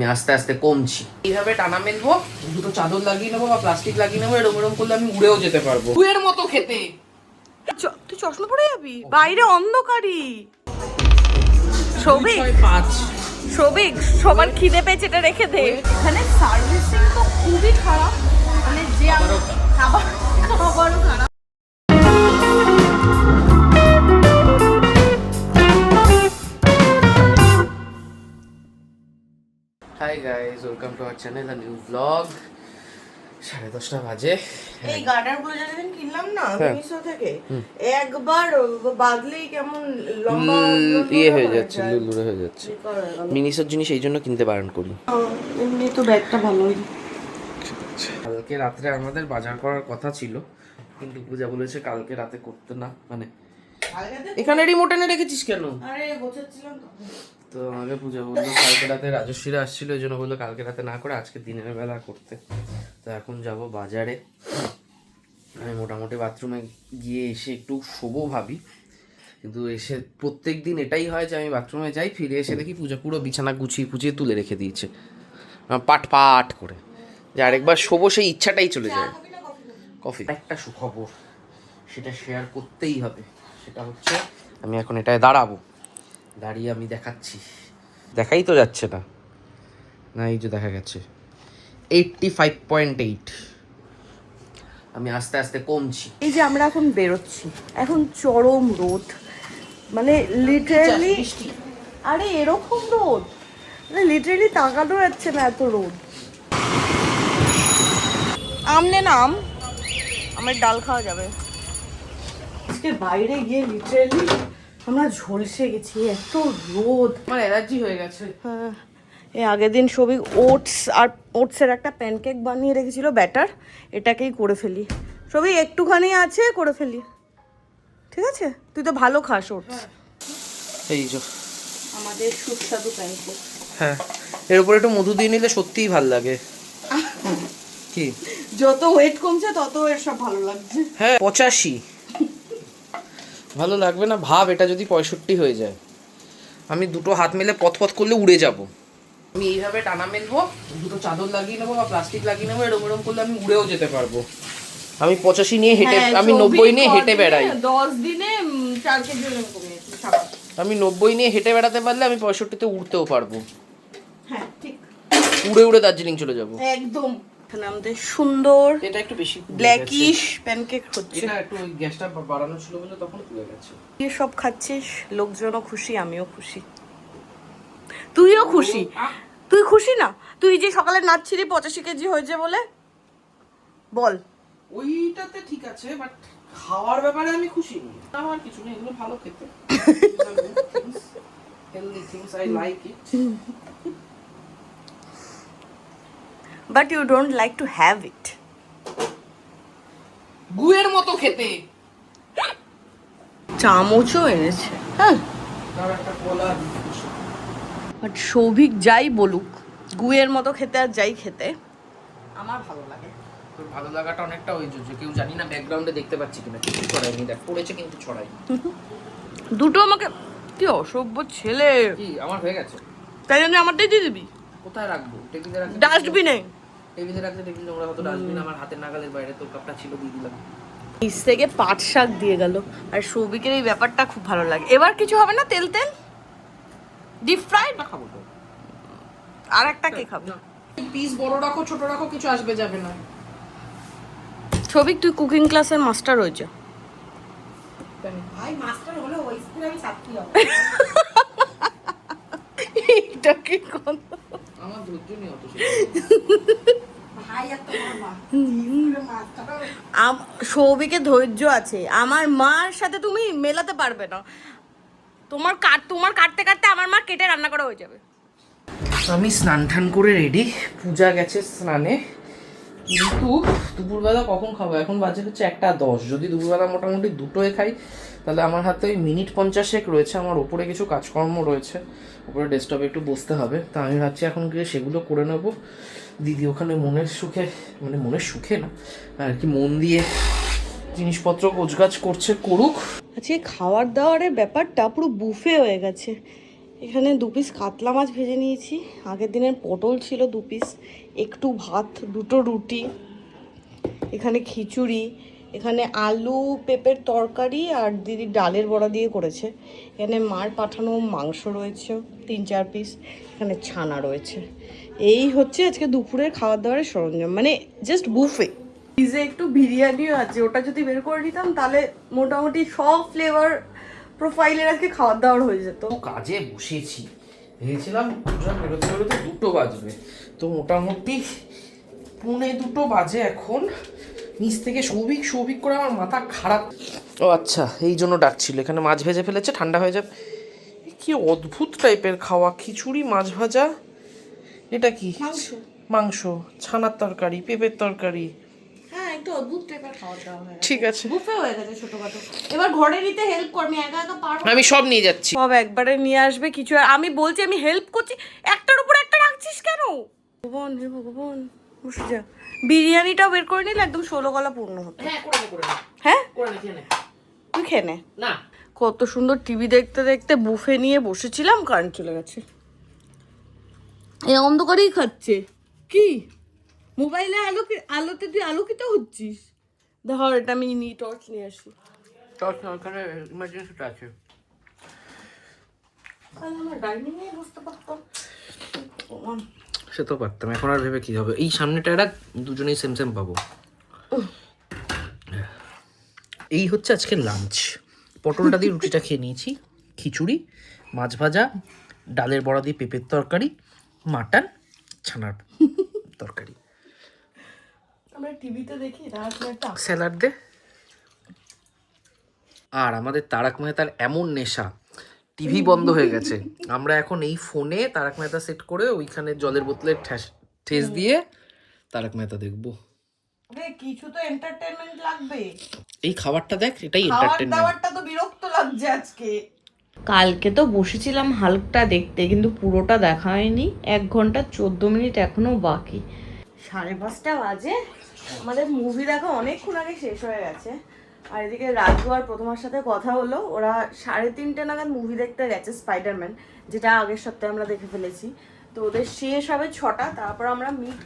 আমি আস্তে আস্তে কমছি। এইভাবে টানা মেলবো, দুটো চাদর লাগিয়ে নেবো বা প্লাস্টিক লাগিয়ে নেবো, এরকম এরকম করলে আমি উড়েও যেতে পারবো। কুয়ের মতো খেতে। তুই চশমা পরে যাবি? বাইরে অন্ধকারই। সৌভিক, সৌভিক সবার খিদে পেয়েছে, এটা রেখে দে। এখানে সার্ভিসিং তো খুবই খারাপ, মানে যে খাবারও খারাপ। Hi guys, welcome to our channel a new blog. 10:30 বাজে। এই গার্ডারগুলো যেদিন কিনলাম না মিশো থেকে, একবার বাদলেই কেমন লম্বা ইয়ে হয়ে যাচ্ছে, লুলুরে হয়ে যাচ্ছে। মিনিসোর জিনিস এই জন্য কিনতে বারণ করি। এমনি তো ব্যাগটা ভালোই। কালকে রাত্রে আমাদের বাজার করার কথা ছিল, কিন্তু পূজা বলেছে কালকে রাতে করতে না। মানে এখানে রিমোট এনে রেখেছিস কেন? আরে গোছাচ্ছিলাম তো আমাকে পূজা বললো কালকে রাতে রাজস্বীরা আসছিল, এই জন্য বললো কালকে রাতে না করে আজকে দিনের বেলা করতে। তো এখন যাব বাজারে। আমি মোটামুটি বাথরুমে গিয়ে এসে একটু শোবো ভাবি, কিন্তু এসে প্রত্যেক দিন এটাই হয় যে আমি বাথরুমে যাই, ফিরে এসে দেখি পূজা পুরো বিছানা গুছিয়ে পুছিয়ে তুলে রেখে দিয়েছে পাট পাট করে, যে আরেকবার শোবো সেই ইচ্ছাটাই চলে যায়। কফি। একটা সুখবর, সেটা শেয়ার করতেই হবে। সেটা হচ্ছে আমি এখন এটায় দাঁড়াবো, দাঁড়িয়ে আমি দেখাচ্ছি। দেখাই তো যাচ্ছে না, না এই যে দেখা গেছে 85.8। আমি আস্তে আস্তে কমছি। এই যে আমরা এখন বেরোচ্ছি, এখন চরম রোদ, মানে লিটারালি, আরে এরকম রোদ, মানে লিটারালি তাকানো যাচ্ছে না, এত রোদ। আমনে নাম আমার ডাল খাওয়া যাবে। আজকে বাইরে গিয়ে লিটারালি আমরা ঝলসে গেছি, এত রোদ, আমার অ্যালার্জি হয়ে গেছে। হ্যাঁ, এই আগের দিন সবই ওটসের একটা প্যানকেক বানিয়ে রেখেছিল ব্যাটার, এটাকেই করে ফেলি। সবই একটুখানি আছে, করে ফেলি, ঠিক আছে? তুই তো ভালো খাস ওটস। এই যে আমাদের সুস্বাদু প্যানকেক। হ্যাঁ, এর উপরে একটু মধু দিয়ে নিলে সত্যিই ভাল লাগে। কি যত ওয়েট কমছে তত এর সব ভালো লাগছে। হ্যাঁ, 85 ভালো লাগবে না? ভাব এটা যদি 65 হয়ে যায়, আমি দুটো হাত মেলে পথ করলে উড়ে যাব। আমি এইভাবে টানা মেলবো, দুটো চাদর লাগিয়ে নেবো বা প্লাস্টিক লাগিয়ে নেবো, এরকম এরকম করলে আমি উড়েও যেতে পারবো। আমি 85 নিয়ে হেঁটে, আমি 90 নিয়ে হেঁটে বেড়াই। 10 দিনে 4 কেজি কমিয়েছি। আমি 90 নিয়ে হেঁটে বেড়াতে পারলে আমি 65-তে উঠতেও পারবো। হ্যাঁ ঠিক, উড়ে উড়ে দার্জিলিং চলে যাব একদম। এখানে আমাদের সুন্দর এটা একটু বেশি ব্ল্যাকিশ প্যানকেক হচ্ছে। এটা একটু ওই গ্যাসটা বাড়ানো ছিল বলে তখন পুড়ে গেছে। তুই সব খাচ্ছিস, লোকজনও খুশি, আমিও খুশি, তুইও খুশি। তুই খুশি না? তুই যে সকালে নাচছিলি 85 কেজি হয়েছে বলে, বল। ওইটাতে ঠিক আছে, বাট খাওয়ার ব্যাপারে আমি খুশি নই। আমার কিছু নেই, এগুলো ভালো খেতে, healthy things, I like it, but you don't like to have it. গুয়ের মতো খেতে। চামচও এনেছে, হ্যাঁ। আর একটা কলা। বাট সৌভিক যাই বলুক, গুয়ের মতো খেতে আর যাই খেতে, আমার ভালো লাগে। তোর ভালো লাগাটা অনেকটা ওই যে কেউ জানি না ব্যাকগ্রাউন্ডে দেখতে পাচ্ছি কিনা, কিছু ছড়াইনি, দেখ পড়েছে কিন্তু ছড়াই। দুটো আমাকে, কি অসভ্য ছেলে। কি আমার হয়ে গেছে? তাই জন্য আমারটাই দিয়ে দিবি? কোথায় রাখবো? টেবিলে রাখতে? ডাস্টবিনে। টেবিলে রাখতে টেবিল নোংরা হতো, ডাস্টবিন আমার হাতের নাগালের বাইরে, তোর কাপটা ছিল দিয়ে দিলাম। নিচ থেকে পাট শাক দিয়ে গেল। আর সৌভিকের এই ব্যাপারটা খুব ভালো লাগে। এবার কিছু হবে না? তেল তেল ডিপ ফ্রাইড না খাবো তো। আর একটা কে খাবে? পিস বড় রাখো ছোট রাখো, কিছু আসবে যাবে না। সৌভিক, তুই কুকিং ক্লাসের মাস্টার হয়েছে। ভাই মাস্টার হলো, ওই স্কুলে আমি ছাত্রী হব। এটা কি কথা? আমার ধৈর্য নেই অত। ভাই আর তোমার মা স্কুলে মাস্টার। সৌভিকের ধৈর্য আছে, আমার মার সাথে তুমি মেলাতে পারবে না। তোমার কাটতে কাটতে আমার মা কেটে রান্না করা হয়ে যাবে। আমি স্নান টান করে রেডি, পূজা গেছে স্নানে, কিন্তু দুপুরবেলা কখন খাবো? এখন বাজে হচ্ছে 1:10। যদি দুপুরবেলা মোটামুটি দুটোয় খাই, তাহলে আমার হাতে ওই মিনিট 50 রয়েছে। আমার ওপরে কিছু কাজকর্ম রয়েছে, ওপরে ডেস্কটপে একটু বসতে হবে। তা আমি ভাবছি এখন গিয়ে সেগুলো করে নেব। দিদি ওখানে মনের সুখে, মানে মনের সুখে না আর কি, মন দিয়ে জিনিসপত্র গোছগাছ করছে, করুক। আজকে খাওয়ার দাওয়ারের ব্যাপারটা পুরো বুফে হয়ে গেছে। এখানে 2 পিস কাতলা মাছ ভেজে নিয়েছি, আগের দিনের পটল ছিল 2 পিস, একটু ভাত, 2টো রুটি, এখানে খিচুড়ি, এখানে আলু পেঁপের তরকারি আর দিদি ডালের বড়া দিয়ে করেছে, এখানে মার পাঠানো মাংস রয়েছে 3-4 পিস, এখানে ছানা রয়েছে। এই হচ্ছে আজকে দুপুরের খাবার দাবারের সরঞ্জাম, মানে জাস্ট বুফে। ফ্রিজে একটু বিরিয়ানিও আছে, ওটা যদি বের করে নিতাম তাহলে মোটামুটি সব ফ্লেভার প্রোফাইলের আজকে খাবার দাবার হয়ে যেত। কাজে বসেছি, ভেবেছিলাম পূজা বেরোতে বেরোতে 2টো বাজবে, তো মোটামুটি 1:45 বাজে এখন। নিচ থেকে সৌভিক করে আমার মাথা খারাপ। ও আচ্ছা, এই জন্য ডাকছিল। এখানে মাছ ভেজে ফেলেছে, ঠান্ডা হয়ে যাবে। কি অদ্ভুত টাইপের খাওয়া, খিচুড়ি, মাছ ভাজা, এটা কি? মাংস, ছানার তরকারি, পেঁপের তরকারি। হ্যাঁ, একটু অদ্ভুত টাইপের খাওয়া দাওয়া হয়, ঠিক আছে, বুফে হয়ে গেছে ছোটখাটো। এবার ঘরে নিতে হেল্প করবি, একা একা পারবো? আমি সব নিয়ে যাচ্ছি। সব একবারে নিয়ে আসবে কিছু, আর আমি বলছি আমি হেল্প করছি, একটার উপর একটা রাখছিস কেন? ভগবান, হে ভগবান, বসে যা। বিরিয়ানিটাও বের করে নিলে একদম 16 গলা পূর্ণ হতো। হ্যাঁ, করে নে। হ্যাঁ, করে নে, খেয়ে নে। তুই খেয়ে নে না, কত সুন্দর টিভি দেখতে দেখতে বুফে নিয়ে বসেছিলাম, কারেন্ট চলে গেছে। এই অন্ধকারেই খাচ্ছে কি? মোবাইলে আলোতে তুই আলোকিত হচ্ছিস। ধর, এটা আমি টর্চ নিয়ে আসি। টর্চ না, ওখানে ইমার্জেন্সিটা আছে। আমার ডাইনিং এ বসতে পারতাম। সে তো পারতাম, এখন আর ভেবে কি হবে। এই সামনেটা এরা দুজনেই সেম সেম পাবো। এই হচ্ছে আজকে লাঞ্চ। পটলটা দিয়ে রুটিটা খেয়ে নিয়েছি, খিচুড়ি, মাছ ভাজা, ডালের বড়া দিয়ে পেঁপের তরকারি, মাটন, ছানার তরকারি। আমরা টিভিতে দেখি রাত একটা স্যালাড দে। আর আমাদের তারক মেহতার এমন নেশা, টিভি বন্ধ হয়ে গেছে, আমরা এখন এই ফোনে তারক মেহতা সেট করে ওইখানে জলের বোতলে ঠেস দিয়ে তারক মেহতা দেখবো। কিছু তো এন্টারটেইনমেন্ট লাগবে। এই খাবারটা দেখ, এটাই খাবার এন্টারটেইনমেন্ট। দাবারটা তো বিরক্ত লাগছে আজকে। কালকে তো বসেছিলাম হাল্কটা দেখতে, কিন্তু পুরোটা দেখা হয়নি। 1 ঘন্টা 14 মিনিট এখনো বাকি। 5:30 বাজে, আমাদের মুভি দেখা অনেকক্ষণ আগে শেষ হয়ে গেছে। আর এদিকে রাজু আর প্রথমার সাথে কথা হলো, ওরা 3:30 নাগাদ মুভি দেখতে গেছে স্পাইডারম্যান, যেটা আগের সপ্তাহে আমরা দেখে ফেলেছি। তো ওদের শেষ হবে 6টা, তারপর আমরা মিট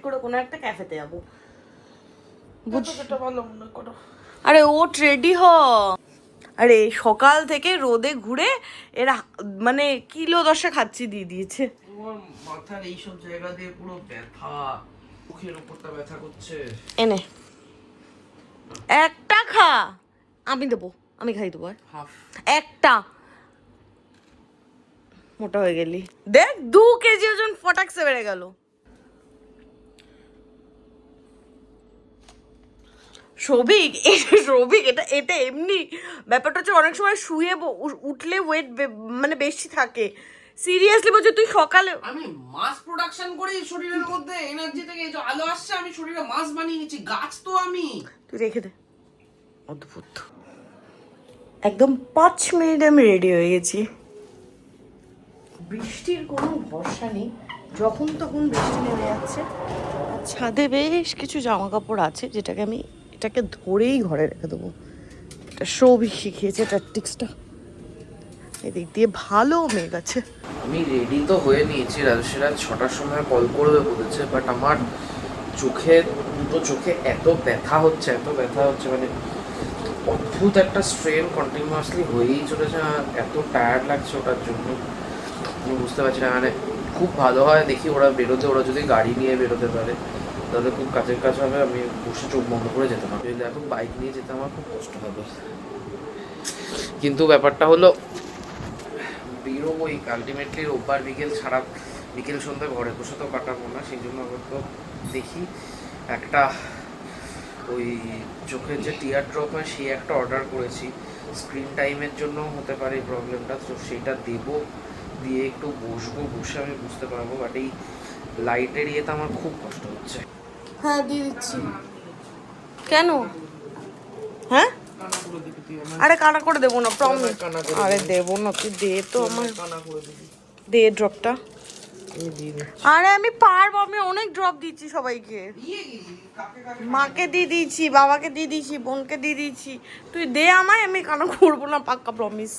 করে কোনো একটা ক্যাফেতে যাবো। আরে ওঠ, রেডি হ। আরে সকাল থেকে রোদে ঘুরে এরা মানে কিলো 10 খাচ্ছি দিয়ে দিয়েছে। আমার মাথার এইসব জায়গা দিয়ে পুরো ব্যথা, মুখের উপরটা ব্যথা করছে। এনে একটা খা, আমি দেবো, আমি খাই দেবো। হাফ একটা, মোটা হয়ে গেলি দেখ, 2 কেজি ওজন ফটাকসে বেড়ে গেল। সৌভিক, এটা এমনি ব্যাপারটা হচ্ছে, অনেক সময় শুয়ে উঠলে ওয়েট মানে বেশি থাকে। সিরিয়াসলি বলছি, তুই সকালে আমি মাস প্রোডাকশন করি শরীরের মধ্যে, এনার্জি থেকে এই যে আলো আসছে, আমি শরীরে মাস বানিয়ে নিচ্ছি। গাছ তো আমি। তুই রেখে দে। অদ্ভুত। একদম 5 মিনিটে আমি রেডি হয়ে গেছি। বৃষ্টির কোনো ভরসা নেই, যখন তখন বৃষ্টি নেমে যাচ্ছে। আর ছাদে বেশ কিছু জামা কাপড় আছে, এটাকে ধরেই ঘরে রেখে দেবো। এটা সৌভিক শিখিয়েছে ট্যাকটিক্সটা। এদিক দিয়ে ভালো মেঘ আছে। আমি রেডি তো হয়ে নিয়েছি, রাজস্বীরা 6টার সময় কল করবে বলেছে, বাট আমার দুটো চোখে এত ব্যথা হচ্ছে মানে অদ্ভুত একটা স্ট্রেন কন্টিনিউয়াসলি হয়েই চলেছে। এত টায়ার্ড লাগছে ওটার জন্য, আমি বুঝতে পারছি না। মানে খুব ভালো হয় দেখি ওরা যদি গাড়ি নিয়ে বেরোতে পারে তাহলে খুব কাজের কাজ হবে। আমি বসে চোখ বন্ধ করে যেতে পারবো, যদি এখন বাইক নিয়ে যেতে আমার খুব কষ্ট হবে। কিন্তু ব্যাপারটা হলো, বেরোবোই আলটিমেটলি রোববার বিকেল সন্ধ্যা ঘরে বসে তো কাটাবো না, সেই জন্য আবার তো দেখি একটা ওই চোখের যে টিয়ার ড্রপ হয় সেই একটা অর্ডার করেছি। স্ক্রিন টাইমের জন্য হতে পারে এই প্রবলেমটা, তো সেইটা দেবো, দিয়ে একটু বসে আমি বুঝতে পারবো। বাট এই লাইটের ইয়েতে আমার খুব কষ্ট হচ্ছে। হ্যাঁ, দিয়ে দিচ্ছি। কেন? হ্যাঁ, আরে কানা করে দেবো না, প্রমিস। আরে দেবো না, তুই দে তো আমার, দে ড্রপটা। আরে আমি পারবো, আমি অনেক ড্রপ দিচ্ছি সবাইকে। মাকে দিয়ে দিয়েছি, বাবাকে দিয়ে দিয়েছি, বোনকে দিয়ে দিয়েছি। তুই দে আমায়, আমি কানা করবো না, পাক্কা প্রমিস।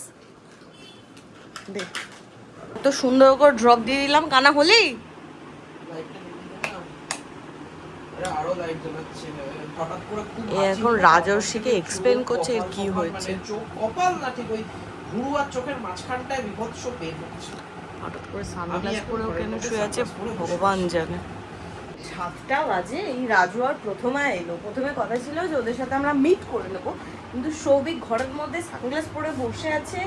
দে। তো সুন্দর করে ড্রপ দিয়ে দিলাম। কানা হলি আরো লাইট জ্বালাচ্ছে হঠাৎ করে খুব এখন রাজর্ষিকে এক্সপ্লেন করছে এর কি হয়েছে। চোখ কপাল না ঠিক ওই ভুরু আর চোখের মাঝখানটায় বিভৎস পেন হচ্ছে। হঠাৎ করে সানগ্লাস পরেও কেন শুয়ে আছে ভগবান জানে। 7টা বাজে, এই রাজু আর প্রথমা এলো। প্রথমে কথা ছিল যে ওদের সাথে আমরা মিট করে নেবো, কিন্তু সৌভিক ঘরের মধ্যে সানগ্লাস পরে বসে আছে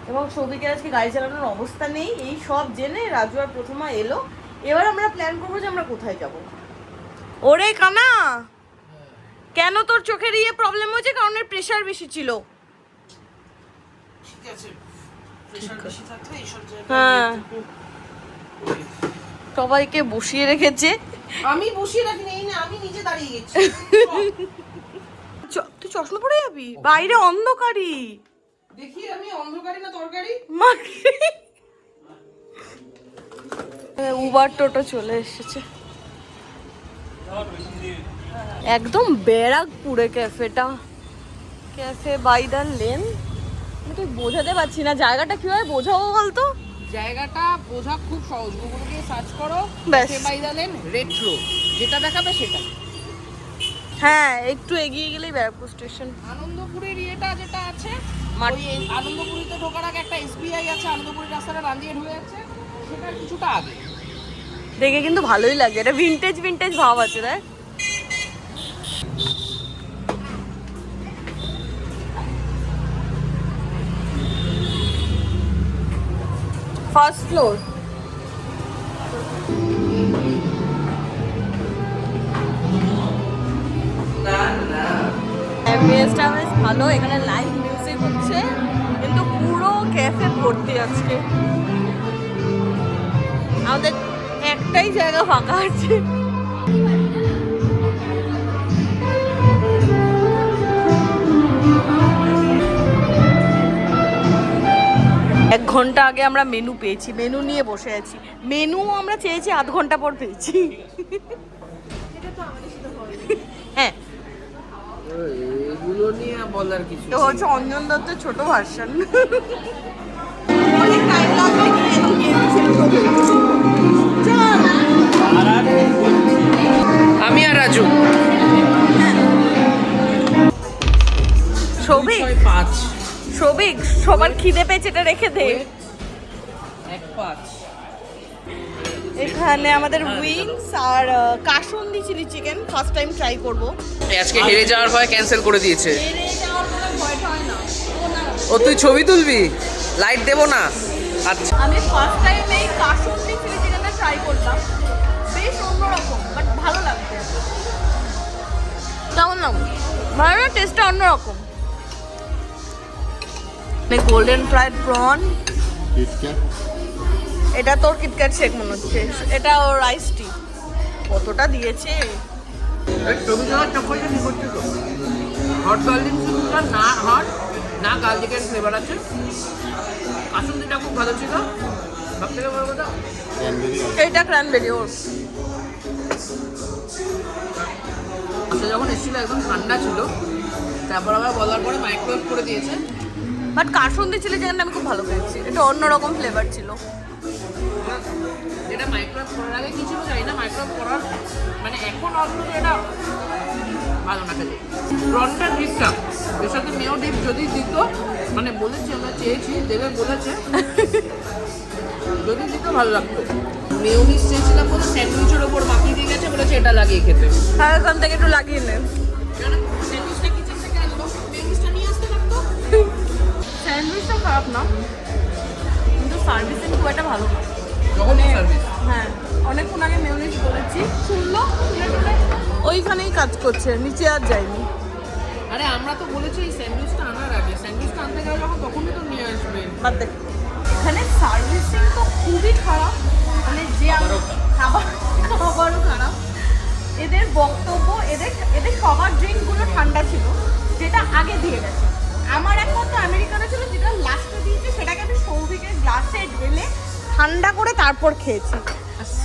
এবং সৌভিকের আজকে গাড়ি চালানোর অবস্থা নেই। এই সব জেনে রাজু আর প্রথমা এলো। এবার আমরা প্ল্যান করবো যে আমরা কোথায় যাব। ওরে কানা, কেন তোর চোখের ইয়ে প্রবলেম হয়েছে? কারণ এর প্রেশার বেশি ছিল। ঠিক আছে, প্রেসার বেশি থাকলে এইসব হ্যাঁ, জায়গায় সবাইকে বসিয়ে রেখেছে। আমি বসিয়ে রাখিনি, এই না আমি নিজে দাঁড়িয়ে গেছি। তুই চশমা পরে যাবি? বাইরে অন্ধকারই। দেখি আমি অন্ধকারী না তরকারি। উবার টোটো চলে এসেছে একদম ব্যারাকপুরে। ক্যাফেটা ক্যাফে বাই দ্য লেন। আমি তো বোঝাতে পারছি না জায়গাটা কিভাবে বোঝাবো বলতো। জায়গাটা বোঝা খুব সহজ, গুগল গিয়ে সার্চ করো ব্যাস। Cafe by the lane retro, যেটা দেখাবে সেটা। হ্যাঁ, একটু এগিয়ে গেলেই ব্যারাকপুর স্টেশন। আনন্দপুরের ইয়েটা যেটা আছে, মাঠ- ওই আনন্দপুরিতে ঢোকার আগে একটা এসবিআই আছে, আনন্দপুরি রাস্তাটা ডান দিয়ে ঢুকে যাচ্ছে, সেটা কিছুটা আগে। দেখে কিন্তু ভালোই লাগে, এটা ভিনটেজ ভিনটেজ ভাব আছে। দেখ ফার্স্ট ফ্লোর। অ্যাম্বিয়েন্সটা বেশ ভালো, এখানে লাইভ মিউজিক হচ্ছে, কিন্তু পুরো ক্যাফে ভর্তি আজকে। আমাদের একটাই জায়গা ফাঁকা আছে। এক ঘন্টা আগে আমরা মেনু পেয়েছি, মেনু নিয়ে বসে আছি। মেনু আমরা চেয়েছি আধ ঘন্টা পর পেয়েছি। হ্যাঁ, এগুলো নিয়ে বলার কিছু তো হচ্ছে অঞ্জন দত্তের ছোট ভার্সন। আমি আর রাজু সৌভিক, 5 সৌভিক সবার খিদে পেয়েছে, এটা রেখে দে। 1-5 এখানে আমাদের উইংস আর kasundi chilli chicken first time try করব। আজকে হেরে যাওয়ার ভয় ক্যান্সেল করে দিয়েছে। ও তুই ছবি তুলবি, লাইট দেবো না। আচ্ছা, আমি ফার্স্ট টাইম এই কাসুন্দি চিলি চিকেনটা ট্রাই করলাম, বেশ অন্যরকম বাট ভালো লাগছে। কেমন লাগলো? ভালো না, টেস্টটা অন্যরকম। গোল্ডেন ফ্রাইড প্রন, এটা তোর কিটক্যাট শেক মনে হচ্ছে, এটা ওর রাইস টি। কতটা দিয়েছে? ছবি দেওয়ার চক্করটা কি করছে তো? হট গার্লিক চিকেনটা না হট না গার্লিকের ফ্লেভার আছে। কাসুন্দিটা খুব ভালো ছিল। সব থেকে বড় কথা এইটা ক্র্যানবেরি ওর। আচ্ছা, যখন এসেছিল একদম ঠান্ডা ছিল, তারপর আবার বলার পরে মাইক্রোওয়েভ করে দিয়েছে। বাট কাসুন্দি চিলি চিকেনটা আমি খুব ভালো পেয়েছি, এটা অন্যরকম ফ্লেভার ছিল। যেটা মাইক্রোওয়েভ করার আগে কি ছিল জানি না, মাইক্রোওয়েভ করার মানে এখন অলরেডি এটা ভালো না খেলে। প্রনটা ঠিকঠাক, এর সাথে মেয়ো ডিপ যদি দিত, মানে বলেছি আমরা চেয়েছি, দেবে বলেছে, যদি দিত ভালো লাগতো। মেয়োনিজ চেয়েছিলাম বলে স্যান্ডউইচের ওপর মাখিয়ে দিয়ে গেছে, বলেছে এটা লাগিয়ে খেতে। হ্যাঁ, এখান থেকে একটু লাগিয়ে নেন। স্যান্ডউইচটা কিচেন থেকে আনলো, মেয়োনিজটা নিয়ে আসতে পারতো। স্যান্ডউইচটা খারাপ না, কিন্তু সার্ভিসিং খুব একটা ভালো না। যখন সার্ভিস হ্যাঁ, অনেকক্ষণ আগে মেয়োনিজ বলেছি, শুনলো, ওইখানেই কাজ করছে, নিচে আর যায়নি। আরে আমরা তো বলেছি এই স্যান্ডউইচটা আনার আগে, স্যান্ডউইচটা আনতে গেলে যখন তখনই তো নিয়ে আসবে। বাদ দেখ, এখানে সার্ভিসিং তো খুবই খারাপ, মানে যে খাবারও খারাপ। এদের বক্তব্য, এদের সবার ড্রিঙ্কগুলো ঠান্ডা ছিল, যেটা আগে দিয়ে গেছে। আমার একমাত্র আমেরিকানো ছিল, যেটা লাস্টে দিয়েছে, সেটাকে আমি সৌভিকের গ্লাসে ঢেলে ঠান্ডা করে তারপর খেয়েছি।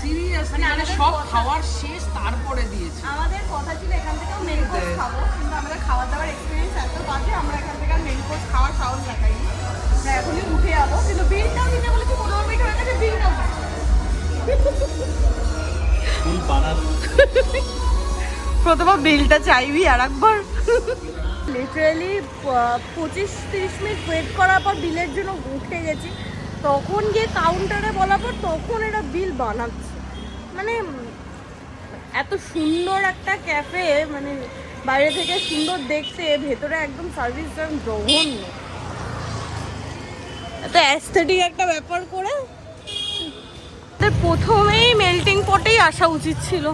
সিরিয়াসলি মানে সব খাওয়ার শেষ তারপরে দিয়েছে। আমাদের কথা ছিল এখান থেকেও মেন কোর্স খাবো, কিন্তু আমাদের খাওয়া দাওয়ার এক্সপিরিয়েন্স এত বাজে, আমরা এখান থেকে মেন কোর্স খাওয়ার সাহস দেখাইনি। আমরা এখনই উঠে যাবো, কিন্তু বিলটাও দিতে বলেছি 15 মিনিট হয়ে গেছে, প্রথমে বিলটা চাইবি আর একবার। লিটারালি 25-30 মিনিট ওয়েট করার পর বিলের জন্য উঠে গেছি, তখন গিয়ে কাউন্টারে বলার পর তখন এরা বিল বানাচ্ছে। মানে এত সুন্দর একটা ক্যাফে, মানে বাইরে থেকে সুন্দর দেখতে, ভেতরে একদম সার্ভিস জঘন্য, এত অ্যাস্থেটিক একটা ব্যাপার করে। প্রথমেই মেল্টিং পটেই আসা উচিত ছিল।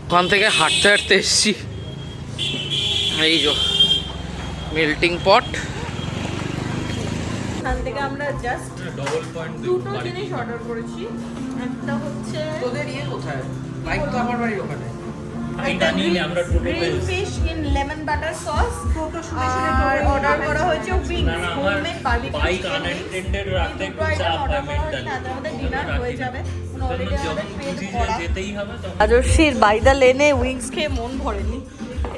ওখান থেকে হাঁটতে হাঁটতে এসছি, এই যে মেল্টিং পট। এখান থেকে আমরা জাস্ট দুটো জিনিস অর্ডার করেছি। একটা হচ্ছে তোদের ইয়ে কোথায়? বাইক তো আমার বাড়ির ওখানে। Green fish in lemon butter sauce, আর অর্ডার করা হয়েছে wings, homemade barbecue chicken wings. রাখতে একটু চাপ হয় মেন্টালি, আমাদের ডিনার হয়ে যাবে। রাজস্বীর বাইদা লেনে উইংস খেয়ে মন ভরেনি,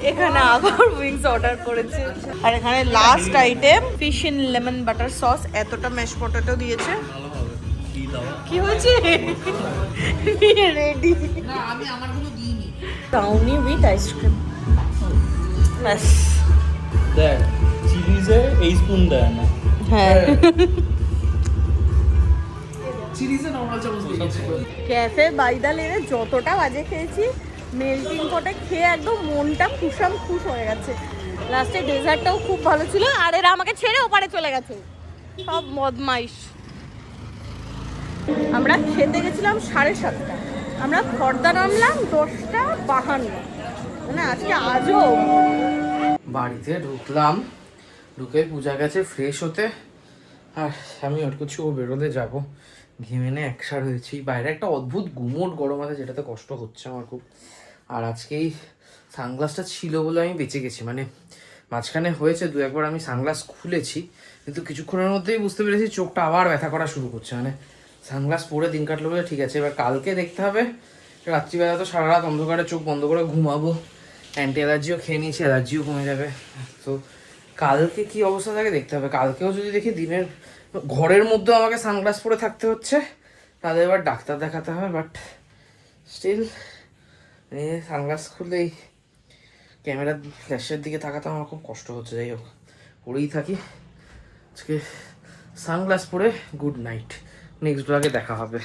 এখানে আবার উইংস অর্ডার করেছে। আর এখানে last item fish in lemon butter sauce, এতটা ম্যাশ পটেটো দিয়েছে। কি হয়েছে? রেডি না আমি আমারগুলো দিইনি। ব্রাউনি উইথ আইসক্রিম, ব্যাস। দেখ চিলিজে এই স্পুন দেয় না। হ্যাঁ, চিলিজে নরমাল চামচ দিয়েছে। ক্যাফে বাইদা লেনে যতটা বাজে খেয়েছি, মেল্টিং পটে খেয়ে একদম মনটা খুশ হয়ে গেছে। লাস্টে ডেজার্টটাও খুব ভালো ছিল, আর এরা আমাকে ছেড়ে ওপারে চলে গেছে, সব বদমাইশ। আমরা খেতে গেছিলাম 7:30, আমরা খর্দা নামলাম 10:52। মানে আজকে আজও বাড়িতে ঢুকলাম, ঢুকে পূজা গেছে ফ্রেশ হতে, আর আমি ওর কিছু ও বেরোতে যাবো। ঘেমেনে একসার হয়েছি, বাইরে একটা অদ্ভুত গুমোট গরম আছে, যেটাতে কষ্ট হচ্ছে আমার খুব। আর আজকেই সানগ্লাসটা ছিল বলে আমি বেঁচে গেছি। মানে মাঝখানে হয়েছে 2-1বার আমি সানগ্লাস খুলেছি, কিন্তু কিছুক্ষণের মধ্যেই বুঝতে পেরেছি চোখটা আবার ব্যথা করা শুরু করছে। মানে সানগ্লাস পরে দিন কাটলো বলে ঠিক আছে, এবার কালকে দেখতে হবে। রাত্রিবেলা তো সারা রাত অন্ধকারে চোখ বন্ধ করে ঘুমাবো, অ্যান্টি অ্যালার্জিও খেয়ে নিয়েছি, অ্যালার্জিও কমে যাবে। তো কালকে কি অবস্থা থাকে দেখতে হবে। কালকেও যদি দেখি দিনের ঘরের মধ্যেও আমাকে সানগ্লাস পরে থাকতে হচ্ছে, তাহলে এবার ডাক্তার দেখাতে হবে। বাট স্টিল সানগ্লাস খুললেই ক্যামেরার ফ্ল্যাশের দিকে তাকাতে আমার খুব কষ্ট হচ্ছে। যাই হোক, পরেই থাকি আজকে সানগ্লাস পরে। গুড নাইট, নেক্সট ব্লগে দেখা হবে।